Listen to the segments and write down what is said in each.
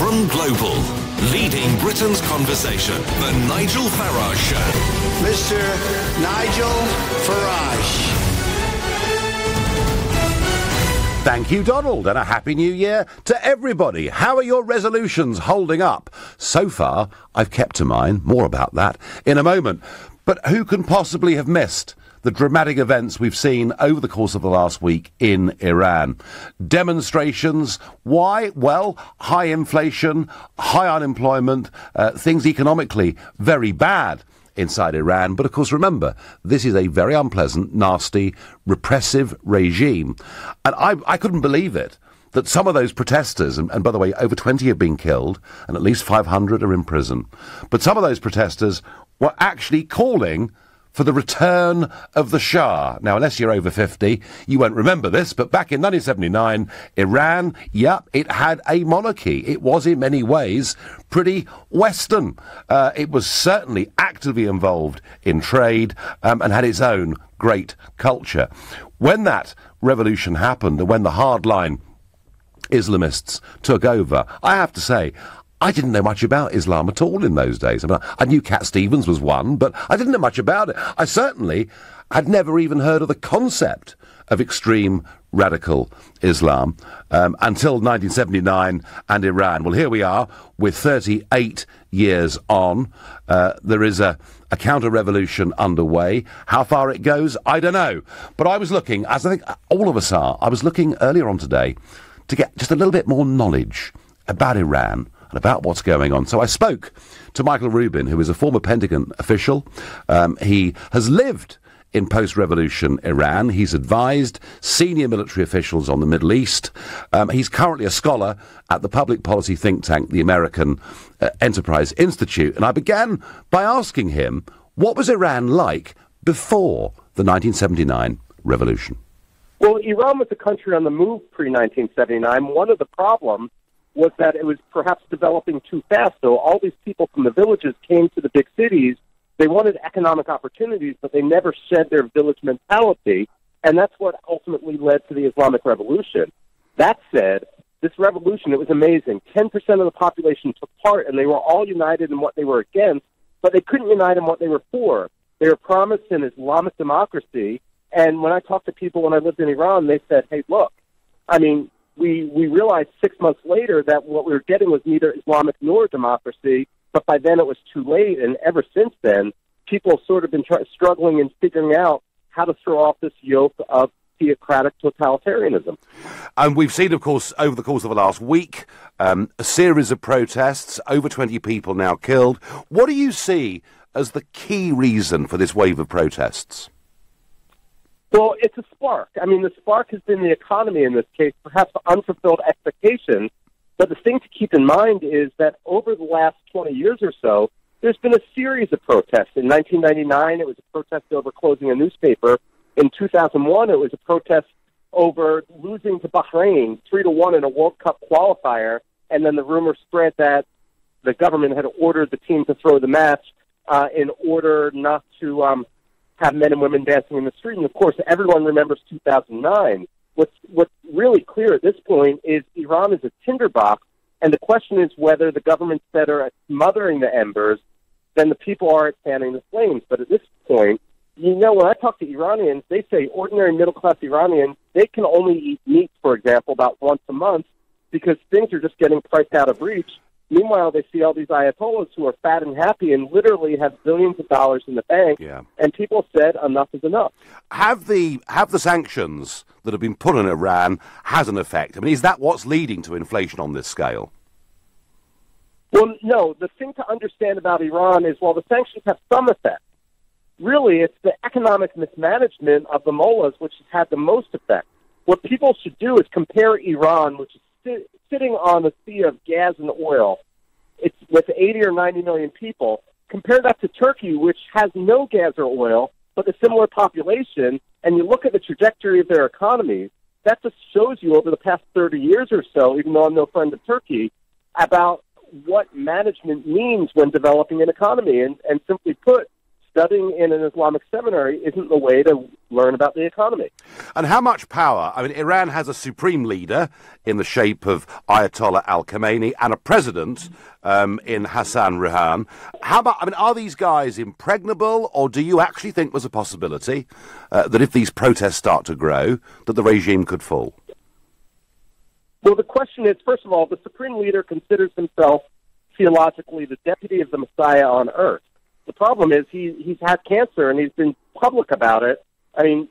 From Global, leading Britain's conversation, The Nigel Farage Show. Mr. Nigel Farage. Thank you, Donald, and a Happy New Year to everybody. How are your resolutions holding up? So far, I've kept to mine. More about that in a moment. But who can possibly have missed the dramatic events we've seen over the course of the last week in Iran? Demonstrations. Why? Well, high inflation, high unemployment, things economically very bad inside Iran. But of course, remember, this is a very unpleasant, nasty, repressive regime. And I couldn't believe it, that some of those protesters, and by the way, over 20 have been killed, and at least 500 are in prison. But some of those protesters were actually calling for the return of the Shah. Now, unless you're over 50, you won't remember this, but back in 1979, Iran, it had a monarchy. It was in many ways pretty Western. It was certainly actively involved in trade and had its own great culture. When that revolution happened and when the hardline Islamists took over, I have to say, I didn't know much about Islam at all in those days. I mean, I knew Cat Stevens was one, but I didn't know much about it. I certainly had never even heard of the concept of extreme radical Islam until 1979 and Iran. Well, here we are with 38 years on. There is a counter-revolution underway. How far it goes, I don't know. But I was looking, as I think all of us are, I was looking earlier on today to get just a little bit more knowledge about Iran and about what's going on. So I spoke to Michael Rubin, who is a former Pentagon official. He has lived in post-revolution Iran. He's advised senior military officials on the Middle East. He's currently a scholar at the public policy think tank, the American Enterprise Institute. And I began by asking him, what was Iran like before the 1979 revolution? Well, Iran was a country on the move pre-1979. One of the problems was that it was perhaps developing too fast. So all these people from the villages came to the big cities. They wanted economic opportunities, but they never shed their village mentality, and that's what ultimately led to the Islamic Revolution. That said, this revolution, it was amazing. 10% of the population took part, and they were all united in what they were against, but they couldn't unite in what they were for. They were promised an Islamic democracy, and when I talked to people when I lived in Iran, they said, hey, look, I mean, we realized 6 months later that what we were getting was neither Islamic nor democracy, but by then it was too late, and ever since then, people have sort of been struggling and figuring out how to throw off this yoke of theocratic totalitarianism. And we've seen, of course, over the course of the last week, a series of protests, over 20 people now killed. What do you see as the key reason for this wave of protests? Well, it's a spark. I mean, the spark has been the economy in this case, perhaps unfulfilled expectations. But the thing to keep in mind is that over the last 20 years or so, there's been a series of protests. In 1999, it was a protest over closing a newspaper. In 2001, it was a protest over losing to Bahrain 3-1 in a World Cup qualifier. And then the rumor spread that the government had ordered the team to throw the match in order not to have men and women dancing in the street. And, of course, everyone remembers 2009. What's really clear at this point is Iran is a tinderbox, and the question is whether the government's better at smothering the embers than the people are at fanning the flames. But at this point, you know, when I talk to Iranians, they say ordinary middle-class Iranians, they can only eat meat, for example, about once a month because things are just getting priced out of reach. Meanwhile, they see all these ayatollahs who are fat and happy and literally have billions of dollars in the bank, and people said enough is enough. Have the sanctions that have been put on Iran has an effect? I mean, is that what's leading to inflation on this scale? Well, no. The thing to understand about Iran is, while the sanctions have some effect, really it's the economic mismanagement of the mullahs which has had the most effect. What people should do is compare Iran, which is sitting on a sea of gas and oil, it's with 80 or 90 million people. Compare that to Turkey, which has no gas or oil, but a similar population, and you look at the trajectory of their economies, that just shows you over the past 30 years or so, even though I'm no friend of Turkey, about what management means when developing an economy. And simply put, studying in an Islamic seminary isn't the way to learn about the economy. And how much power? I mean, Iran has a supreme leader in the shape of Ayatollah al-Khamenei and a president in Hassan Rouhani. How about, I mean, are these guys impregnable, or do you actually think there's a possibility that if these protests start to grow, that the regime could fall? Well, the question is, first of all, the supreme leader considers himself theologically the deputy of the Messiah on earth. The problem is he's had cancer, and he's been public about it. I mean,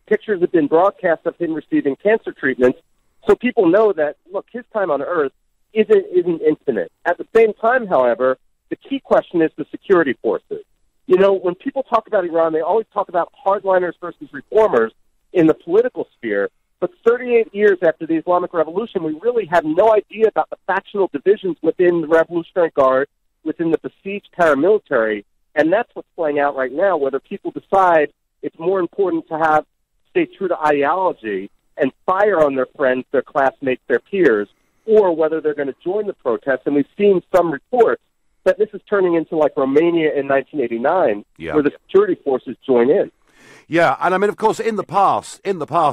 pictures have been broadcast of him receiving cancer treatments, so people know that, look, his time on earth isn't infinite. At the same time, however, the key question is the security forces. You know, when people talk about Iran, they always talk about hardliners versus reformers in the political sphere, but 38 years after the Islamic Revolution, we really have no idea about the factional divisions within the Revolutionary Guard, within the besieged paramilitary, and that's what's playing out right now, whether people decide it's more important to stay true to ideology and fire on their friends, their classmates, their peers, or whether they're going to join the protests. And we've seen some reports that this is turning into like Romania in 1989, where the security forces join in. Yeah, and I mean, of course, in the past,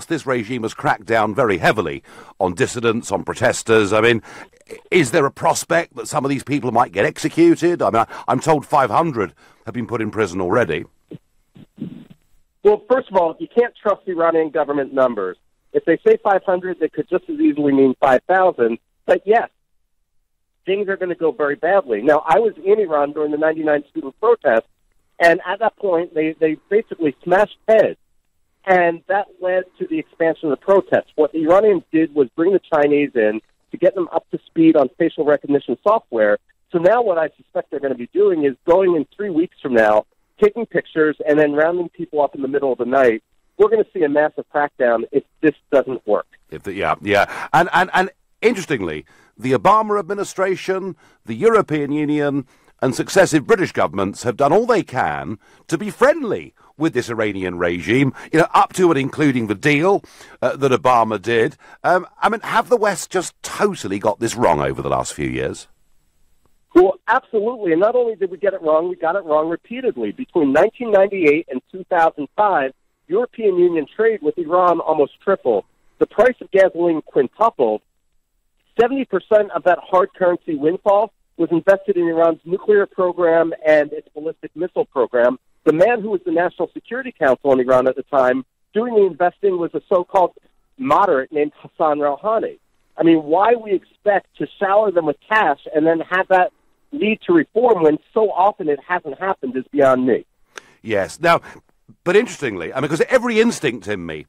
this regime has cracked down very heavily on dissidents, on protesters. I mean, is there a prospect that some of these people might get executed? I mean, I'm told 500 have been put in prison already. Well, first of all, you can't trust the Iranian government numbers. If they say 500, they could just as easily mean 5,000. But yes, things are going to go very badly. Now, I was in Iran during the 99 student protests, and at that point, they basically smashed heads, and that led to the expansion of the protests. What the Iranians did was bring the Chinese in to get them up to speed on facial recognition software. So now what I suspect they're going to be doing is going in 3 weeks from now, taking pictures and then rounding people up in the middle of the night. We're going to see a massive crackdown if this doesn't work. And interestingly, the Obama administration, the European Union, and successive British governments have done all they can to be friendly with this Iranian regime, you know, up to and including the deal that Obama did. I mean, have the West just totally got this wrong over the last few years? Well, absolutely. And not only did we get it wrong, we got it wrong repeatedly. Between 1998 and 2005, European Union trade with Iran almost tripled. The price of gasoline quintupled. 70% of that hard currency windfall was invested in Iran's nuclear program and its ballistic missile program. The man who was the National Security Council in Iran at the time doing the investing was a so-called moderate named Hassan Rouhani. I mean, why we expect to shower them with cash and then have that lead to reform when so often it hasn't happened is beyond me. Yes. Now, but interestingly, I mean, because every instinct in me,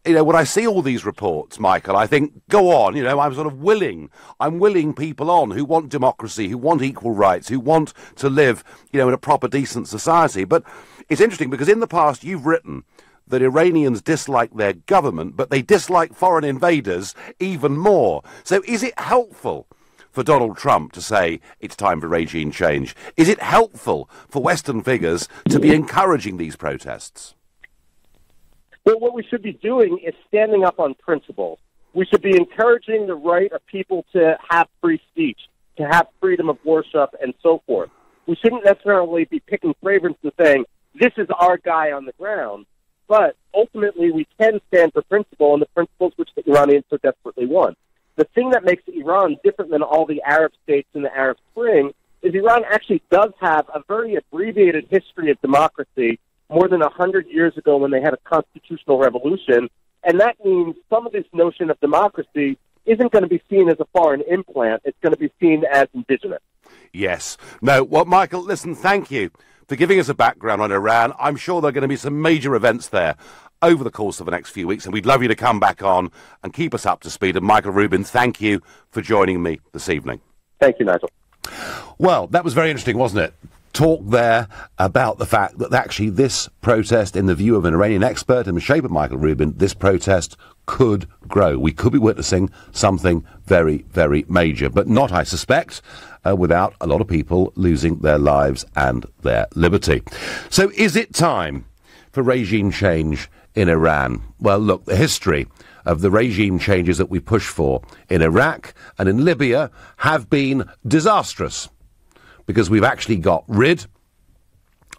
you know, when I see all these reports, Michael, I think, go on, you know, I'm willing people on who want democracy, who want equal rights, who want to live, you know, in a proper, decent society. But it's interesting because in the past you've written that Iranians dislike their government, but they dislike foreign invaders even more. So is it helpful for Donald Trump to say it's time for regime change? Is it helpful for Western figures to be encouraging these protests? Well, what we should be doing is standing up on principles. We should be encouraging the right of people to have free speech, to have freedom of worship, and so forth. We shouldn't necessarily be picking favorites and saying, this is our guy on the ground. But ultimately, we can stand for principle and the principles which the Iranians so desperately want. The thing that makes Iran different than all the Arab states in the Arab Spring is Iran actually does have a very abbreviated history of democracy more than 100 years ago when they had a constitutional revolution. And that means some of this notion of democracy isn't going to be seen as a foreign implant. It's going to be seen as indigenous. Yes. No, well, Michael, listen, thank you for giving us a background on Iran. I'm sure there are going to be some major events there over the course of the next few weeks, and we'd love you to come back on and keep us up to speed. And Michael Rubin, thank you for joining me this evening. Thank you, Nigel. Well, that was very interesting, wasn't it? Talk there about the fact that actually this protest, in the view of an Iranian expert in the shape of Michael Rubin, this protest could grow. We could be witnessing something very, very major, but not, I suspect, without a lot of people losing their lives and their liberty. So is it time for regime change in Iran? Well, look, the history of the regime changes that we push for in Iraq and in Libya have been disastrous, because we've actually got rid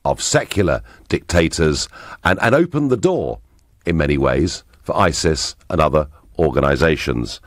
of secular dictators and opened the door, in many ways, for ISIS and other organisations.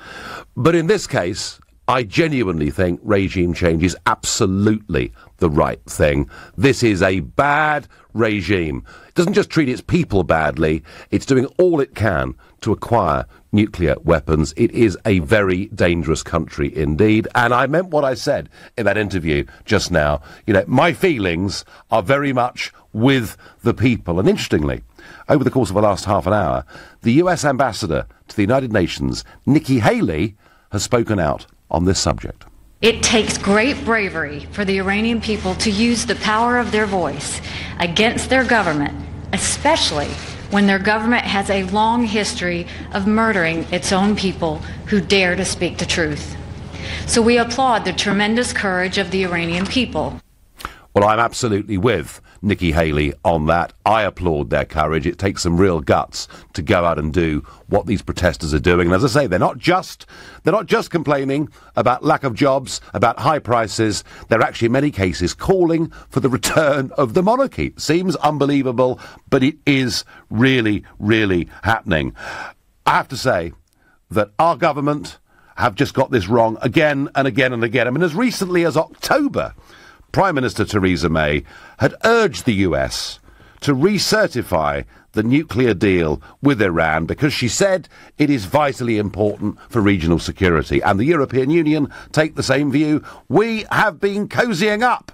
But in this case, I genuinely think regime change is absolutely the right thing. This is a bad regime. It doesn't just treat its people badly, it's doing all it can to acquire nuclear weapons. It is a very dangerous country indeed. And I meant what I said in that interview just now. You know, my feelings are very much with the people. And interestingly, over the course of the last half an hour, the US ambassador to the United Nations, Nikki Haley, has spoken out on this subject. It takes great bravery for the Iranian people to use the power of their voice against their government, especially when their government has a long history of murdering its own people who dare to speak the truth. So we applaud the tremendous courage of the Iranian people. Well, I'm absolutely with Nikki Haley on that. I applaud their courage. It takes some real guts to go out and do what these protesters are doing. And as I say, they're not just complaining about lack of jobs, about high prices. They're actually, in many cases, calling for the return of the monarchy. Seems unbelievable, but it is really, really happening. I have to say that our government have just got this wrong again and again and again. I mean, as recently as October, Prime Minister Theresa May had urged the US to recertify the nuclear deal with Iran because she said it is vitally important for regional security. And the European Union take the same view. We have been cozying up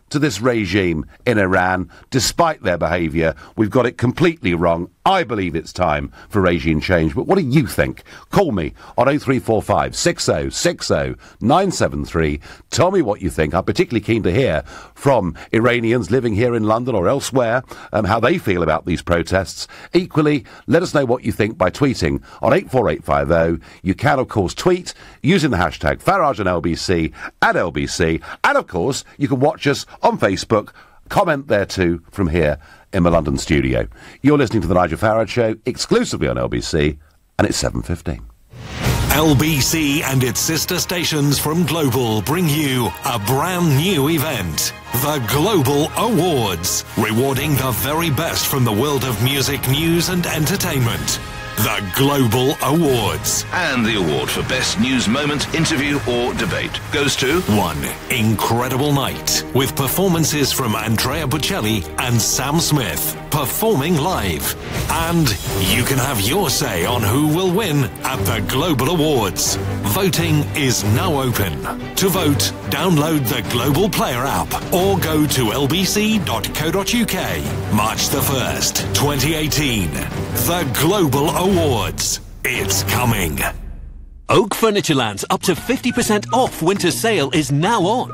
to this regime in Iran, despite their behaviour. We've got it completely wrong. I believe it's time for regime change. But what do you think? Call me on 0345 6060 973. Tell me what you think. I'm particularly keen to hear from Iranians living here in London or elsewhere, how they feel about these protests. Equally, let us know what you think by tweeting on 84850. You can, of course, tweet using the hashtag Farage and LBC at LBC. And, of course, you can watch us on Facebook. Comment there too from here in the London studio. You're listening to The Nigel Farage Show, exclusively on LBC, and it's 7:15. LBC and its sister stations from Global bring you a brand new event. The Global Awards, rewarding the very best from the world of music, news and entertainment. The Global Awards. And the award for Best News Moment, Interview or Debate goes to... One incredible night with performances from Andrea Bocelli and Sam Smith performing live. And you can have your say on who will win at the Global Awards. Voting is now open. To vote, download the Global Player app or go to lbc.co.uk. March the 1st, 2018. The Global Awards. It's coming. Oak Furnitureland's up to 50% off winter sale is now on.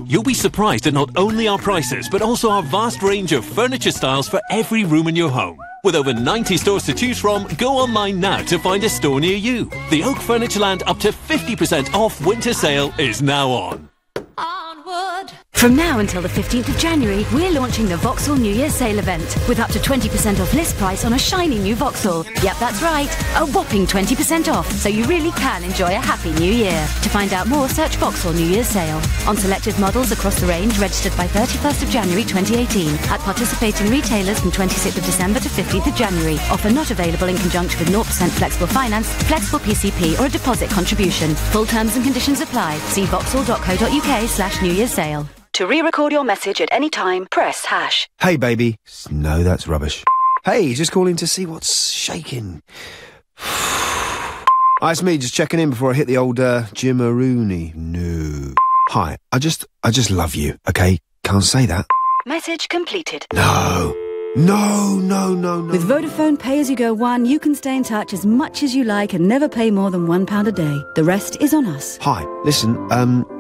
You'll be surprised at not only our prices, but also our vast range of furniture styles for every room in your home. With over 90 stores to choose from, go online now to find a store near you. The Oak Furnitureland up to 50% off winter sale is now on. Onward. From now until the 15th of January, we're launching the Vauxhall New Year sale event with up to 20% off list price on a shiny new Vauxhall. Yep, that's right, a whopping 20% off, so you really can enjoy a happy new year. To find out more, search Vauxhall New Year sale. On selected models across the range, registered by 31st of January 2018 at participating retailers from 26th of December to 15th of January. Offer not available in conjunction with 0% flexible finance, flexible PCP or a deposit contribution. Full terms and conditions apply. See vauxhall.co.uk/New Year sale. To re-record your message at any time, press #. Hey, baby. No, that's rubbish. Hey, just calling to see what's shaking. Hi, it's me, just checking in before I hit the old Jim-a-rooney. No. Hi, I just love you, okay? Can't say that. Message completed. No. With Vodafone Pay As You Go One, you can stay in touch as much as you like and never pay more than £1 a day. The rest is on us. Hi, listen,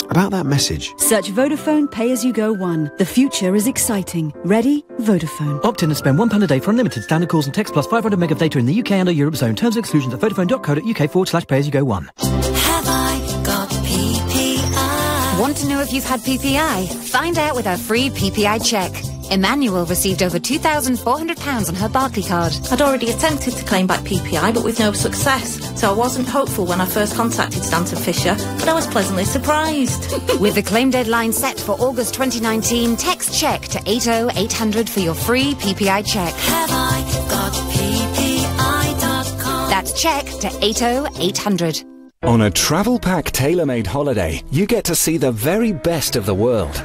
about that message. Search Vodafone Pay As You Go One. The future is exciting. Ready? Vodafone. Opt in and spend £1 a day for unlimited standard calls and text plus 500 meg of data in the UK and Europe zone. Terms and exclusions at vodafone.co.uk/pay-as-you-go-one. Have I got PPI? Want to know if you've had PPI? Find out with our free PPI check. Emmanuel received over £2,400 on her Barclaycard. I'd already attempted to claim back PPI, but with no success, so I wasn't hopeful when I first contacted Stanton Fisher, but I was pleasantly surprised. With the claim deadline set for August 2019, text CHECK to 80800 for your free PPI check. Have I got PPI.com? That's CHECK to 80800. On a travel pack tailor-made holiday, you get to see the very best of the world.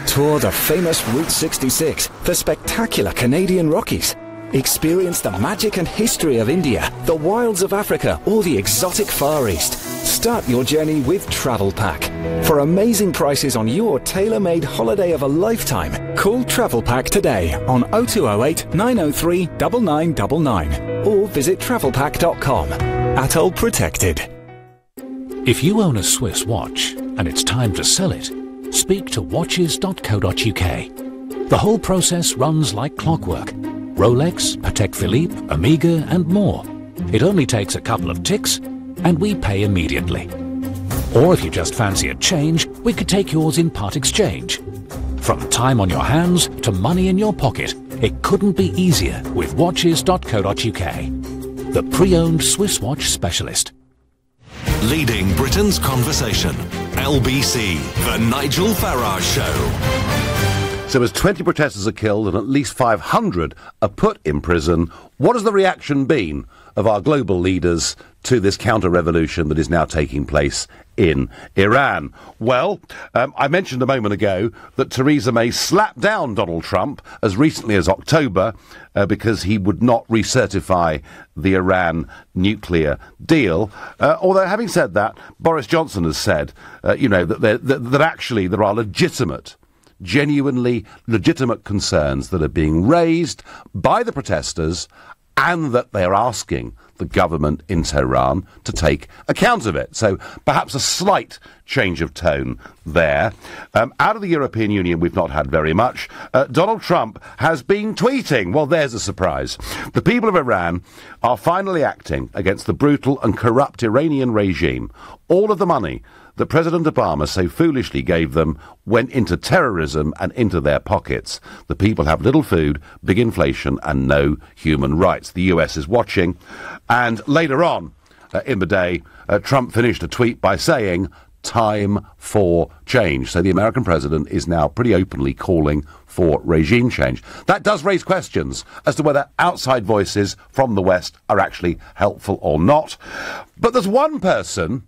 Tour the famous Route 66, the spectacular Canadian Rockies. Experience the magic and history of India, the wilds of Africa, or the exotic Far East. Start your journey with Travel Pack. For amazing prices on your tailor-made holiday of a lifetime, call Travel Pack today on 0208 903 9999 or visit travelpack.com. Atoll protected. If you own a Swiss watch and it's time to sell it, speak to watches.co.uk. The whole process runs like clockwork. Rolex, Patek Philippe, Omega and more. It only takes a couple of ticks and we pay immediately. Or if you just fancy a change, we could take yours in part exchange. From time on your hands to money in your pocket, it couldn't be easier with watches.co.uk. The pre-owned Swiss watch specialist. Leading Britain's conversation. LBC, The Nigel Farage Show. So as 20 protesters are killed and at least 500 are put in prison, what has the reaction been of our global leaders to this counter-revolution that is now taking place in Iran? Well, I mentioned a moment ago that Theresa May slapped down Donald Trump as recently as October because he would not recertify the Iran nuclear deal. Although, having said that, Boris Johnson has said, that actually there are genuinely legitimate concerns that are being raised by the protesters and that they are asking the government in Tehran to take account of it. So perhaps a slight change of tone there. Out of the European Union, we've not had very much. Donald Trump has been tweeting. Well, there's a surprise. The people of Iran are finally acting against the brutal and corrupt Iranian regime. All of the money that President Obama so foolishly gave them went into terrorism and into their pockets. The people have little food, big inflation and no human rights. The US is watching. And later on in the day, Trump finished a tweet by saying, time for change. So the American president is now pretty openly calling for regime change. That does raise questions as to whether outside voices from the West are actually helpful or not. But there's one person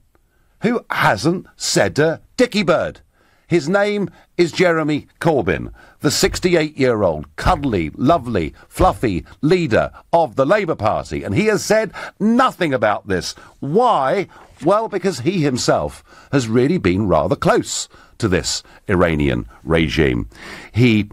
who hasn't said a dicky bird. His name is Jeremy Corbyn, the 68-year-old, cuddly, lovely, fluffy leader of the Labour Party. And he has said nothing about this. Why? Well, because he himself has really been rather close to this Iranian regime. He,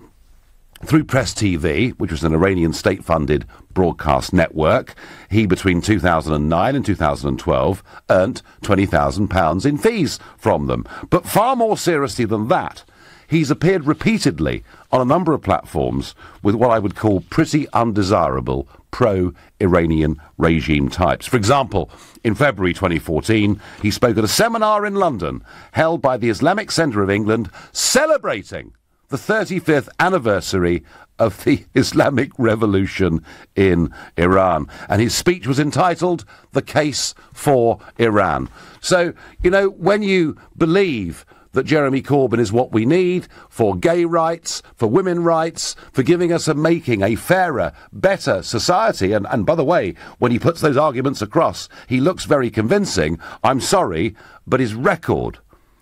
through Press TV, which was an Iranian state-funded broadcast network, he, between 2009 and 2012, earned £20,000 in fees from them. But far more seriously than that, he's appeared repeatedly on a number of platforms with what I would call pretty undesirable pro-Iranian regime types. For example, in February 2014, he spoke at a seminar in London held by the Islamic Centre of England celebrating the 35th anniversary of the Islamic Revolution in Iran. And his speech was entitled, The Case for Iran. So, when you believe that Jeremy Corbyn is what we need for gay rights, for women rights, for giving us and making a fairer, better society, and by the way, when he puts those arguments across, he looks very convincing. I'm sorry, but his record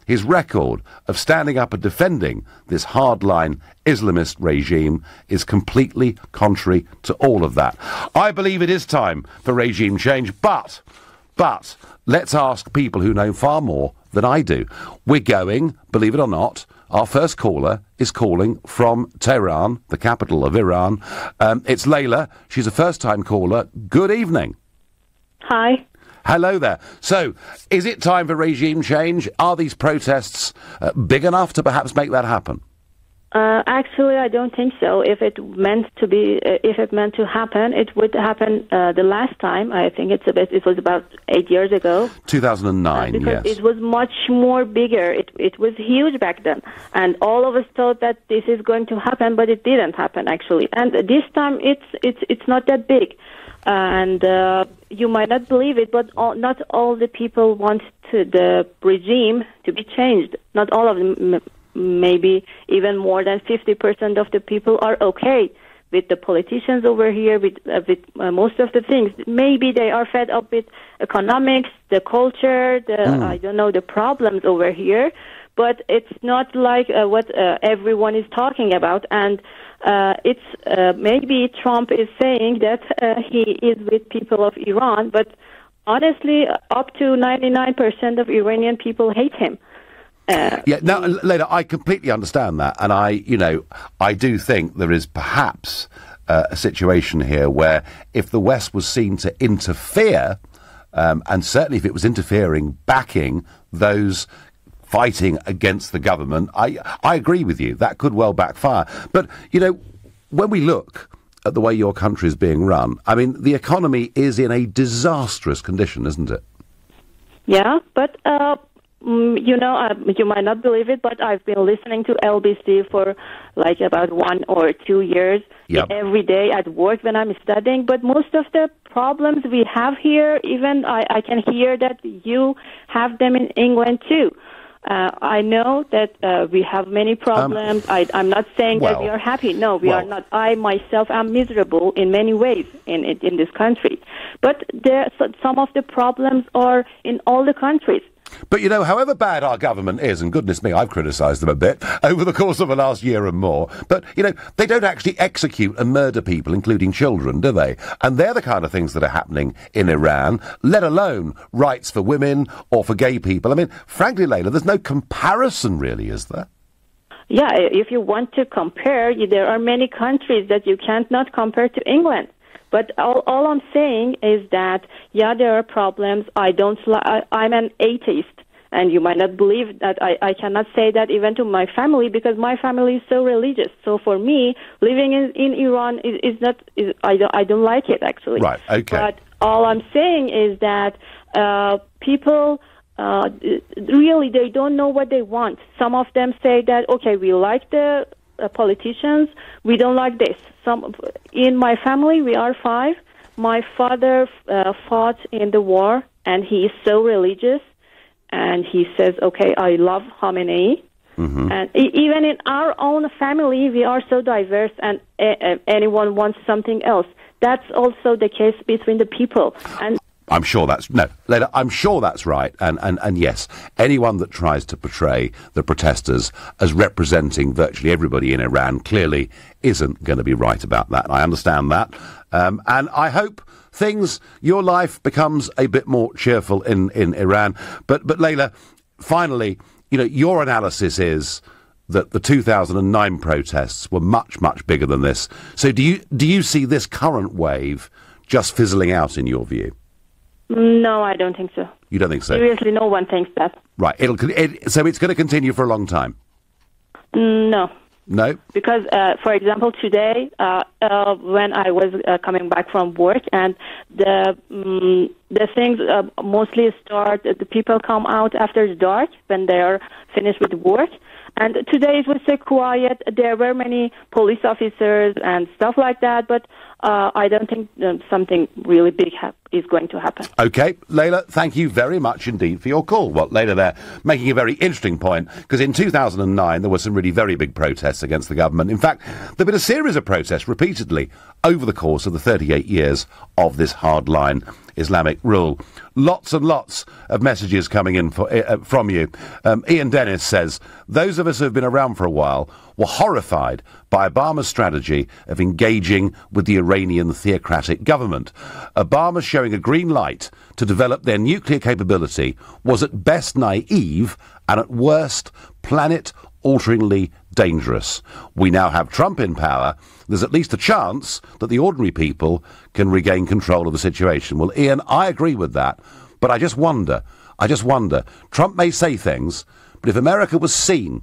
of standing up and defending this hardline Islamist regime is completely contrary to all of that. I believe it is time for regime change, but let's ask people who know far more than I do. We're going, believe it or not, our first caller is calling from Tehran, the capital of Iran. It's Layla. She's a first-time caller. Good evening. Hi. Hello there. So, is it time for regime change? Are these protests big enough to perhaps make that happen? Actually, I don't think so. If it meant to happen, it would happen the last time. I think it was about 8 years ago. 2009, because yes. it was much more bigger. It was huge back then. And all of us thought that this is going to happen, but it didn't happen, actually. And this time, it's not that big. And you might not believe it, but not all the people want the regime to be changed. Not all of them. Maybe even more than 50% of the people are okay with the politicians over here, with most of the things. Maybe they are fed up with economics, the culture, I don't know, the problems over here. But it's not like what everyone is talking about. And it's maybe Trump is saying that he is with people of Iran, but honestly, up to 99% of Iranian people hate him. Now, Leila, I completely understand that, and I do think there is perhaps a situation here where if the West was seen to interfere, and certainly if it was interfering, backing those fighting against the government, I agree with you, that could well backfire. But, when we look at the way your country is being run, I mean, the economy is in a disastrous condition, isn't it? Yeah, but... you might not believe it, but I've been listening to LBC for like about 1 or 2 years every day at work when I'm studying. But most of the problems we have here, even I can hear that you have them in England too. I know that we have many problems. I'm not saying that we are happy. No, we are not. I myself am miserable in many ways in this country. But some of the problems are in all the countries. But, however bad our government is, and goodness me, I've criticised them a bit over the course of the last year and more, but, they don't actually execute and murder people, including children, do they? And they're the kind of things that are happening in Iran, let alone rights for women or for gay people. I mean, frankly, Leila, there's no comparison, really, is there? Yeah, if you want to compare, there are many countries that you can't not compare to England. But all I'm saying is that, there are problems. I'm an atheist, and you might not believe that. I cannot say that even to my family, because my family is so religious. So for me, living in Iran I don't like it, actually. Right, okay. But all I'm saying is that people... really, they don't know what they want. Some of them say that, okay, we like the politicians, we don't like this. In my family, we are 5. My father fought in the war, and he is so religious, and he says, okay, I love Khamenei. Mm-hmm. And even in our own family, we are so diverse, and anyone wants something else. That's also the case between the people. And I'm sure Leila, I'm sure that's right. And yes, anyone that tries to portray the protesters as representing virtually everybody in Iran clearly isn't going to be right about that. I understand that. And I hope your life becomes a bit more cheerful in Iran. But Leila, finally, your analysis is that the 2009 protests were much, much bigger than this. So do you see this current wave just fizzling out in your view? No, I don't think so. You don't think so? Seriously, no one thinks that. Right. So it's going to continue for a long time? No. No? Because, for example, today, when I was coming back from work, and the things mostly start, the people come out after dark when they are finished with work. And today it was so quiet. There were many police officers and stuff like that, but I don't think something really big is going to happen. OK, Leila, thank you very much indeed for your call. Well, Leila there making a very interesting point, because in 2009 there were some really very big protests against the government. In fact, there have been a series of protests repeatedly over the course of the 38 years of this hardline Islamic rule. Lots and lots of messages coming in from you. Ian Dennis says, those of us who have been around for a while were horrified by Obama's strategy of engaging with the Iranian theocratic government. Obama showing a green light to develop their nuclear capability was at best naive and at worst planet-alteringly dangerous. We now have Trump in power. There's at least a chance that the ordinary people can regain control of the situation. Well, Ian, I agree with that, but I just wonder, Trump may say things, but if America was seen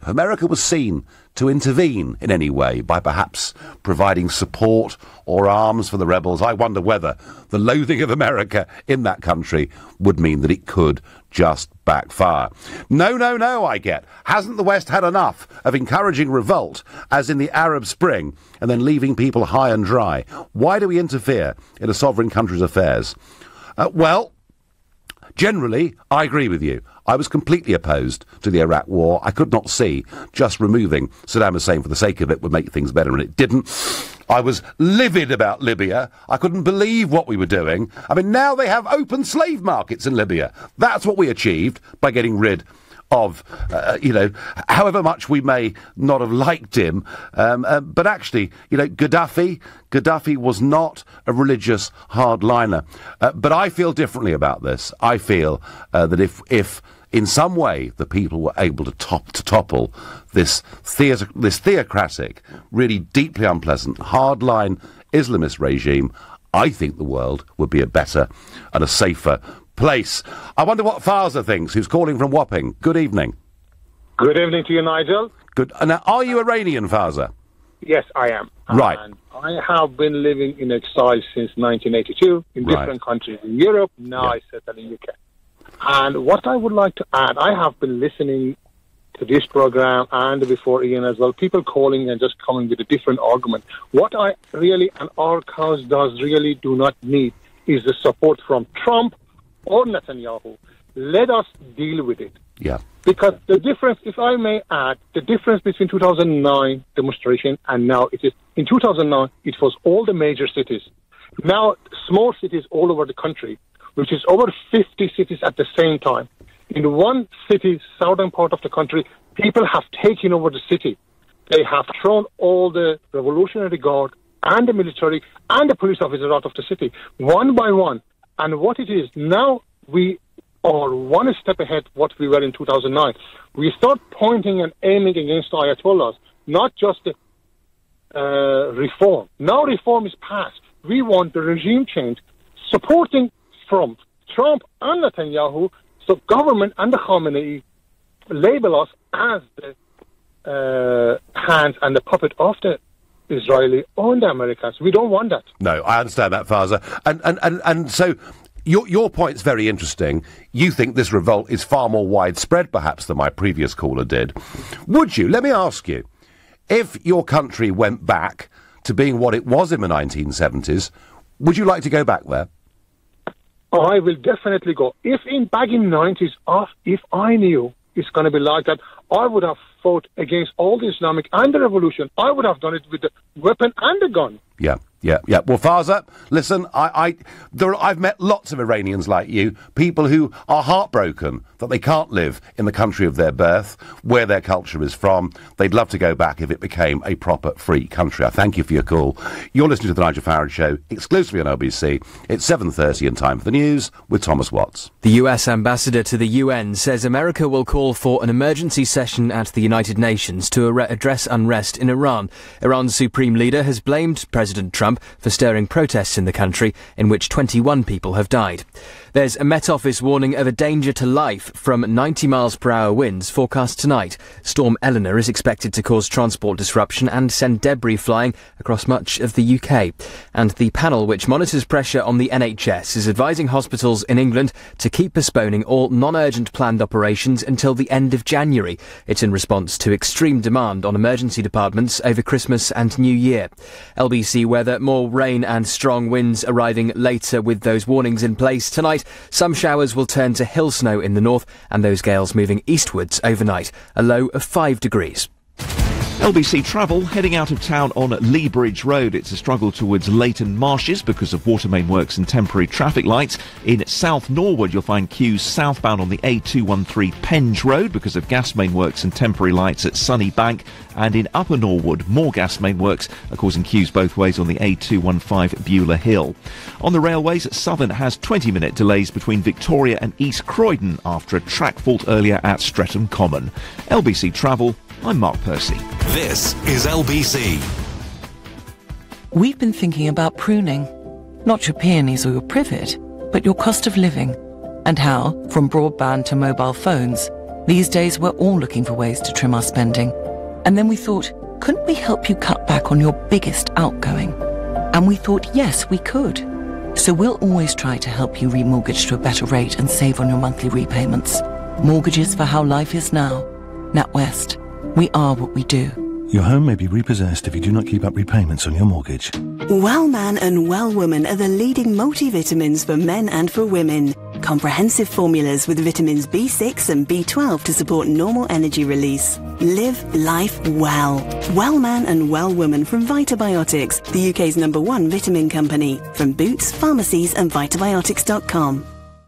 if America was seen to intervene in any way by perhaps providing support or arms for the rebels, I wonder whether the loathing of America in that country would mean that it could just backfire. No, I get. Hasn't the West had enough of encouraging revolt, as in the Arab Spring, and then leaving people high and dry? Why do we interfere in a sovereign country's affairs? Well, generally, I agree with you. I was completely opposed to the Iraq war. I could not see just removing Saddam Hussein for the sake of it would make things better, and it didn't. I was livid about Libya. I couldn't believe what we were doing. I mean, now they have open slave markets in Libya. That's what we achieved by getting rid of, however much we may not have liked him. But actually, Gaddafi was not a religious hardliner. But I feel differently about this. I feel that if in some way the people were able to topple this theocratic, really deeply unpleasant, hardline Islamist regime, I think the world would be a better and a safer place. I wonder what Faza thinks, who's calling from Wapping. Good evening. Good evening to you, Nigel. Good. Now, are you Iranian, Faza? Yes, I am. Right. And I have been living in exile since 1982 in different countries in Europe. Now I settle in UK. And what I would like to add, I have been listening to this program and before Ian as well, people calling and just coming with a different argument. What I really, and our cause does really do not need, is the support from Trump or Netanyahu. Let us deal with it. Yeah. Because the difference, if I may add, the difference between 2009 demonstration and now it is, in 2009, it was all the major cities. Now, small cities all over the country, which is over 50 cities at the same time. In one city, southern part of the country, people have taken over the city. They have thrown all the Revolutionary Guard and the military and the police officers out of the city, one by one. And what it is, now we are one step ahead what we were in 2009. We start pointing and aiming against Ayatollahs, not just the reform. Now reform is passed. We want the regime change, supporting from Trump and Netanyahu, so government and the Khamenei label us as the hands and the puppet of the Israeli or the Americans. We don't want that. No, I understand that, Faza. And so your point's very interesting. You think this revolt is far more widespread, perhaps, than my previous caller did. Would you, let me ask you, if your country went back to being what it was in the 1970s, would you like to go back there? I will definitely go. Back in 90s, if I knew it's going to be like that, I would have fought against all the Islamic and the revolution. I would have done it with the weapon and the gun. Yeah. Well, Faza, listen, I've met lots of Iranians like you, people who are heartbroken that they can't live in the country of their birth, where their culture is from. They'd love to go back if it became a proper free country. I thank you for your call. You're listening to The Nigel Farage Show, exclusively on LBC. It's 7:30 and time for the news with Thomas Watts. The US ambassador to the UN says America will call for an emergency session at the United Nations to address unrest in Iran. Iran's supreme leader has blamed President Trump for stirring protests in the country, in which 21 people have died. There's a Met Office warning of a danger to life from 90 miles per hour winds forecast tonight. Storm Eleanor is expected to cause transport disruption and send debris flying across much of the UK. And the panel which monitors pressure on the NHS is advising hospitals in England to keep postponing all non-urgent planned operations until the end of January. It's in response to extreme demand on emergency departments over Christmas and New Year. LBC weather, more rain and strong winds arriving later with those warnings in place tonight. Some showers will turn to hill snow in the north and those gales moving eastwards overnight. A low of 5 degrees. LBC Travel heading out of town on Lee Bridge Road. It's a struggle towards Leighton Marshes because of water main works and temporary traffic lights. In South Norwood, you'll find queues southbound on the A213 Penge Road because of gas main works and temporary lights at Sunny Bank. And in Upper Norwood, more gas main works are causing queues both ways on the A215 Beulah Hill. On the railways, Southern has 20-minute delays between Victoria and East Croydon after a track fault earlier at Streatham Common. LBC Travel, I'm Mark Percy. This is LBC. We've been thinking about pruning. Not your peonies or your privet, but your cost of living. And how, from broadband to mobile phones, These days, we're all looking for ways to trim our spending. And then we thought, couldn't we help you cut back on your biggest outgoing? And we thought, yes, we could. So we'll always try to help you remortgage to a better rate and save on your monthly repayments. Mortgages for how life is now. NatWest. We are what we do. Your home may be repossessed if you do not keep up repayments on your mortgage. Well Man and Well Woman are the leading multivitamins for men and for women. Comprehensive formulas with vitamins B6 and B12 to support normal energy release. Live life well. Well Man and Well Woman from Vitabiotics, the UK's #1 vitamin company. From Boots, pharmacies and vitabiotics.com.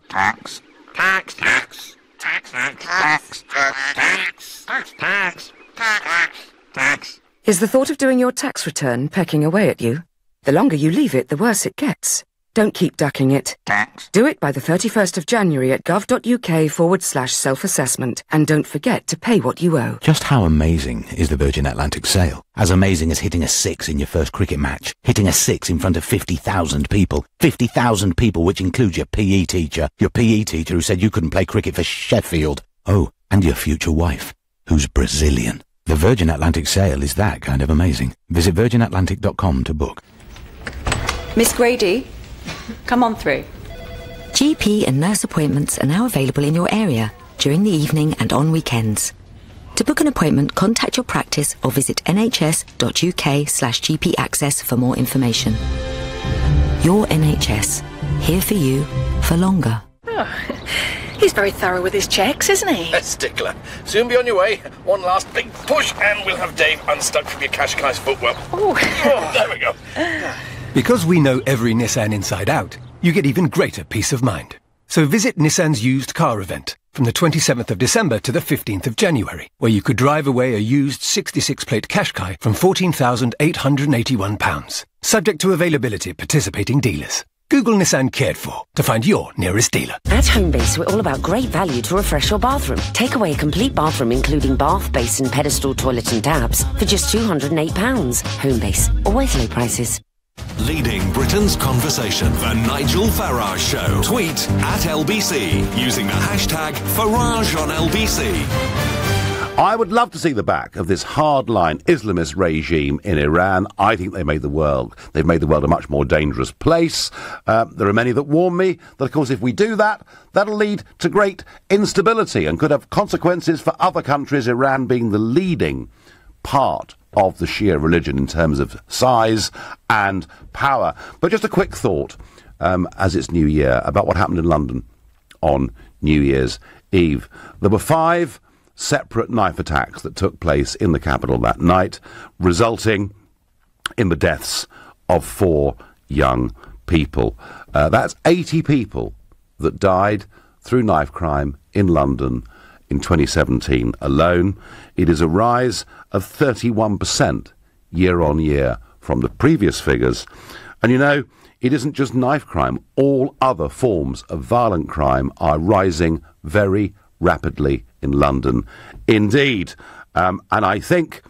Tax. Tax. Tax. Tax. Tax. Tax. Tax. Tax. Tax. Tax. Is the thought of doing your tax return pecking away at you? The longer you leave it, the worse it gets. Don't keep ducking it. Tax. Do it by the 31st of January at gov.uk/self-assessment. And don't forget to pay what you owe. Just how amazing is the Virgin Atlantic sale? As amazing as hitting a 6 in your first cricket match. Hitting a 6 in front of 50,000 people. 50,000 people, which includes your PE teacher. Your PE teacher who said you couldn't play cricket for Sheffield. Oh, and your future wife, who's Brazilian. The Virgin Atlantic sale is that kind of amazing. Visit virginatlantic.com to book. Miss Grady, come on through. GP and nurse appointments are now available in your area during the evening and on weekends. To book an appointment, contact your practice or visit nhs.uk/GP access for more information. Your NHS, here for you for longer. Oh, he's very thorough with his checks, isn't he? A stickler. Soon be on your way. One last big push and we'll have Dave unstuck from your Qashqai's footwell. Oh, there we go. Because we know every Nissan inside out, you get even greater peace of mind. So visit Nissan's used car event from the 27th of December to the 15th of January, where you could drive away a used 66-plate Qashqai from £14,881. Subject to availability at participating dealers. Google Nissan Cared For to find your nearest dealer. At Homebase, we're all about great value to refresh your bathroom. Take away a complete bathroom, including bath, basin, pedestal, toilet and taps, for just £208. Homebase. Always low prices. Leading Britain's conversation, The Nigel Farage Show. Tweet at LBC using the hashtag #FarageOnLBC. I would love to see the back of this hardline Islamist regime in Iran. I think they've made the world a much more dangerous place. There are many that warn me that, of course, if we do that, that'll lead to great instability and could have consequences for other countries, Iran being the leading part of the Shia religion in terms of size and power. But just a quick thought, as it's New Year, about what happened in London on New Year's Eve. There were 5 separate knife attacks that took place in the capital that night, resulting in the deaths of 4 young people. That's 80 people that died through knife crime in London in 2017 alone. It is a rise of 31% year on year from the previous figures. And you know, it isn't just knife crime. All other forms of violent crime are rising very rapidly in London indeed. And I think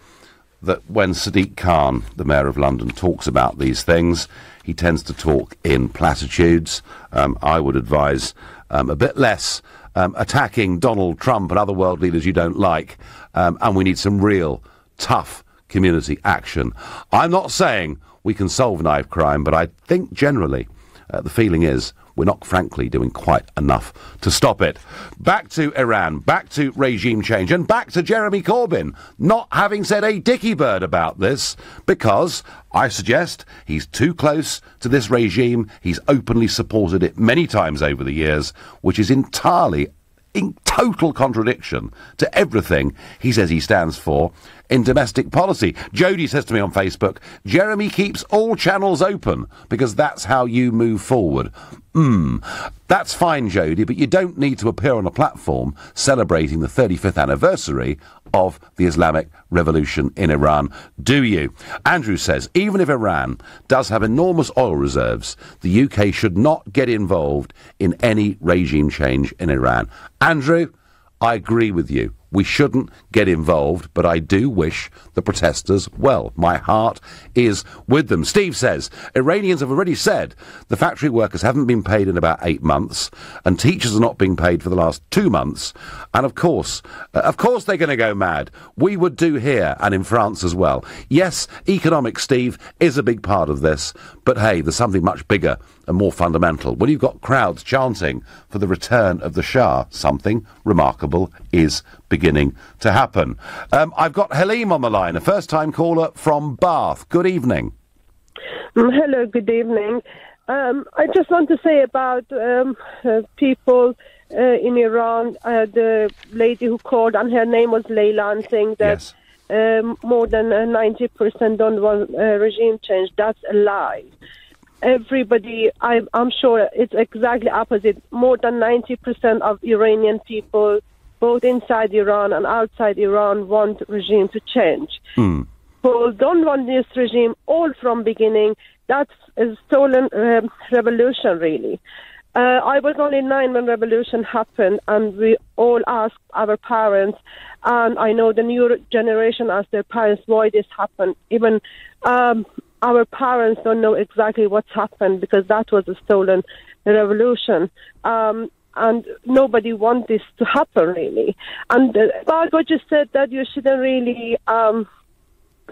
that when Sadiq Khan, the Mayor of London, talks about these things, he tends to talk in platitudes. I would advise a bit less attacking Donald Trump and other world leaders you don't like, and we need some real tough community action. I'm not saying we can solve knife crime, but I think generally the feeling is we're not, frankly, doing quite enough to stop it. Back to Iran, back to regime change, and back to Jeremy Corbyn not having said a dicky bird about this, because I suggest he's too close to this regime. He's openly supported it many times over the years, which is entirely in total contradiction to everything he says he stands for in domestic policy. Jodie says to me on Facebook, Jeremy keeps all channels open because that's how you move forward. That's fine, Jodie, but you don't need to appear on a platform celebrating the 35th anniversary of the Islamic Revolution in Iran, do you? Andrew says, even if Iran does have enormous oil reserves, the UK should not get involved in any regime change in Iran. Andrew, I agree with you We shouldn't get involved, but I do wish the protesters well. My heart is with them. Steve says, Iranians have already said the factory workers haven't been paid in about 8 months, and teachers are not being paid for the last 2 months. And of course they're going to go mad. We would do here and in France as well. Yes, economics, Steve, is a big part of this, but hey, there's something much bigger and more fundamental. When you've got crowds chanting for the return of the Shah, something remarkable is beginning to happen. I've got Halim on the line, a first-time caller from Bath. Good evening. Hello, good evening. I just want to say about people in Iran, the lady who called, and her name was Layla, and saying that more than 90% don't want regime change. That's a lie. Everybody, I'm sure it's exactly opposite. More than 90% of Iranian people, both inside Iran and outside Iran, want regime to change. People don't want this regime all from beginning. That's a stolen revolution, really. I was only 9 when revolution happened, and we all asked our parents, and I know the new generation asked their parents why this happened. Even our parents don't know exactly what's happened, because that was a stolen revolution. And nobody wants this to happen, really. And Margot just said that you shouldn't really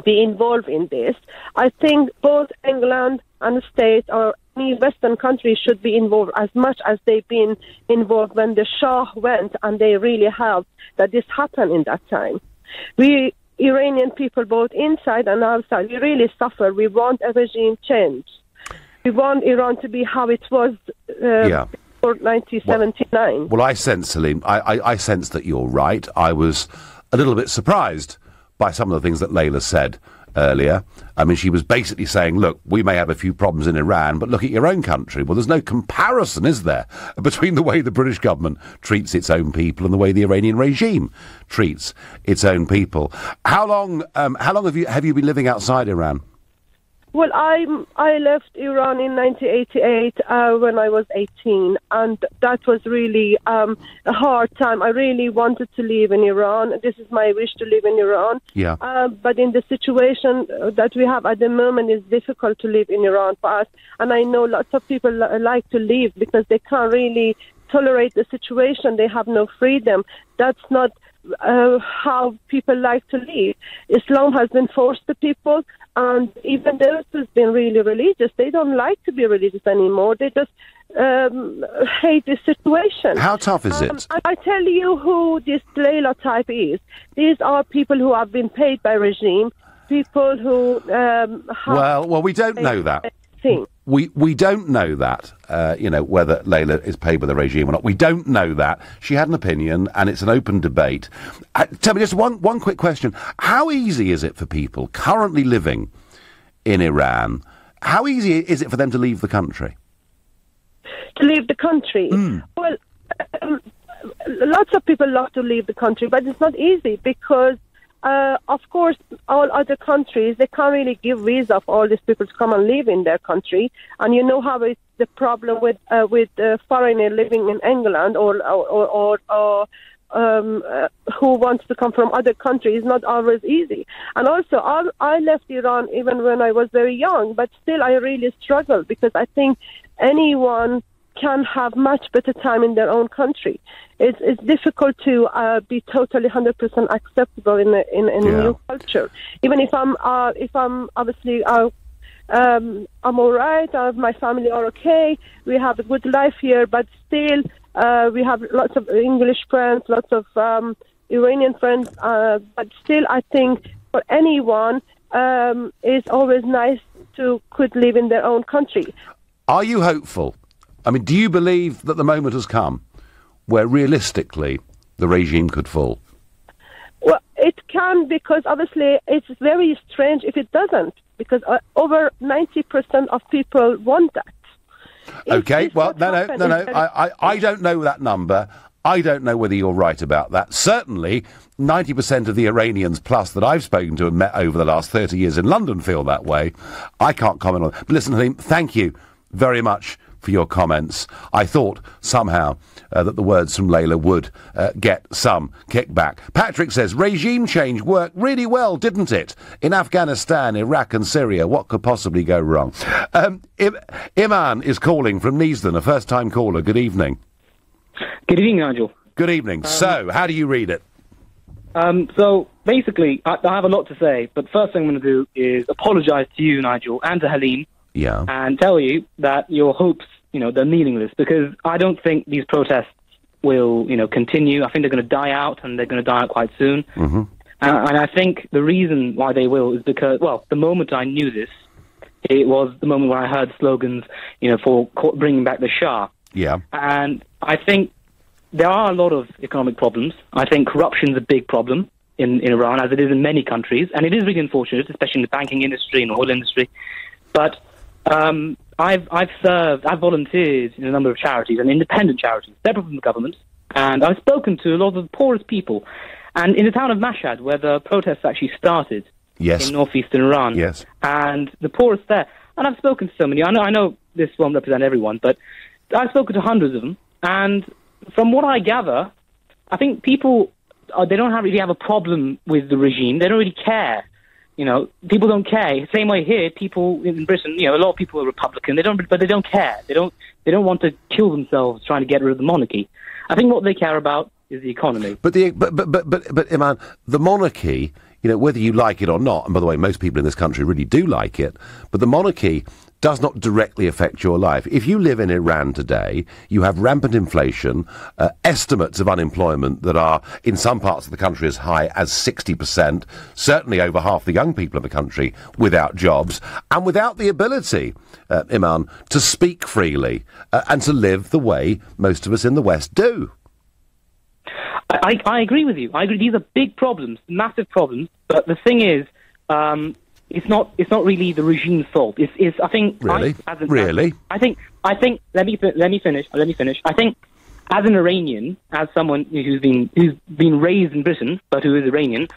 be involved in this. I think both England and the States or any Western country should be involved as much as they've been involved when the Shah went, and they really helped that this happened in that time. We Iranian people, both inside and outside, we really suffer. We want a regime change. We want Iran to be how it was before 1979. Well, I sense, Salim, I sense that you're right. I was a little bit surprised by some of the things that Layla said earlier. I mean, she was basically saying, look, we may have a few problems in Iran, but look at your own country. Well, there's no comparison, is there, between the way the British government treats its own people and the way the Iranian regime treats its own people. How long have you been living outside Iran? Well, I left Iran in 1988 when I was 18, and that was really a hard time. I really wanted to live in Iran. This is my wish to live in Iran. Yeah. But in the situation that we have at the moment, it's difficult to live in Iran for us. And I know lots of people like to leave because they can't really tolerate the situation. They have no freedom. That's not how people like to live. Islam has been forced to people, and even those who've been really religious, they don't like to be religious anymore. They just hate this situation. How tough is it? I tell you who this Layla type is. These are people who have been paid by regime, people who well, we don't know that. We don't know that, whether Layla is paid by the regime or not. We don't know that. She had an opinion, and it's an open debate. Tell me just one quick question. How easy is it for people currently living in Iran, how easy is it for them to leave the country? To leave the country? Well, lots of people love to leave the country, but it's not easy because of course, all other countries, they can't really give visa for all these people to come and live in their country. And you know how it's the problem with foreigner living in England or who wants to come from other countries is not always easy. And also, I left Iran even when I was very young, but still I really struggle because I think anyone can have much better time in their own country. It's difficult to be totally 100% acceptable in a new culture. Even if I'm obviously I'm all right. My family are okay. We have a good life here, but still we have lots of English friends, lots of Iranian friends. But still, I think for anyone, it's always nice to could live in their own country. Are you hopeful? I mean, do you believe that the moment has come where realistically the regime could fall? Well, it can, because obviously it's very strange if it doesn't, because over 90% of people want that. Okay, well, no. I don't know that number. I don't know whether you're right about that. Certainly, 90% of the Iranians plus that I've spoken to and met over the last 30 years in London feel that way. I can't comment on it. But listen, Halim, thank you very much for your comments. I thought somehow that the words from Layla would get some kickback. Patrick says, regime change worked really well, didn't it? In Afghanistan, Iraq and Syria, what could possibly go wrong? Iman is calling from Neasden, a first-time caller. Good evening. Good evening, Nigel. Good evening. So, how do you read it? So, basically, I have a lot to say, but first thing I'm going to do is apologise to you, Nigel, and to Helene, and tell you that your hopes, they're meaningless, because I don't think these protests will, continue. I think they're going to die out, and they're going to die out quite soon. Mm-hmm. And I think the reason why they will is because, well, the moment I knew this, it was the moment when I heard slogans, for bringing back the Shah. Yeah. And I think there are a lot of economic problems. I think corruption is a big problem in Iran, as it is in many countries, and it is really unfortunate, especially in the banking industry and the oil industry. But I've volunteered in a number of charities, and independent charities, separate from the government, and I've spoken to a lot of the poorest people. And in the town of Mashhad, where the protests actually started, in northeastern Iran, and the poorest there, and I've spoken to so many. I know this won't represent everyone, but I've spoken to hundreds of them, and from what I gather, I think people, they don't really have a problem with the regime. They don't really care. People don't care. Same way here, people in Britain, a lot of people are Republican. But they don't care. They don't want to kill themselves trying to get rid of the monarchy. I think what they care about is the economy. But Iman, the monarchy, whether you like it or not, and by the way, most people in this country really do like it, but the monarchy does not directly affect your life. If you live in Iran today, you have rampant inflation, estimates of unemployment that are, in some parts of the country, as high as 60%, certainly over half the young people in the country without jobs, and without the ability, Iman, to speak freely and to live the way most of us in the West do. I agree with you. I agree. These are big problems, massive problems, but the thing is, it's not really the regime's fault. I think really. I think. Let me finish. I think, as an Iranian, as someone who's been raised in Britain but who is Iranian,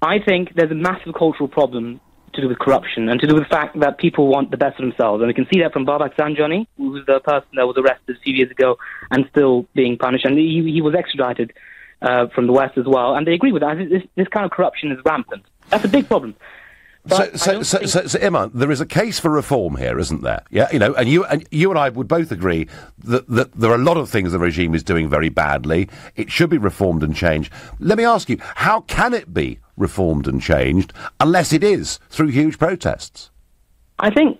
I think there's a massive cultural problem to do with corruption and to do with the fact that people want the best for themselves, and we can see that from Babak Zanjani, who was the person that was arrested a few years ago and still being punished, and he was extradited from the West as well, and they agree with that. This kind of corruption is rampant. That's a big problem. So, Iman, there is a case for reform here, isn't there? Yeah, and you and I would both agree that there are a lot of things the regime is doing very badly. It should be reformed and changed. Let me ask you, how can it be reformed and changed unless it is through huge protests? I think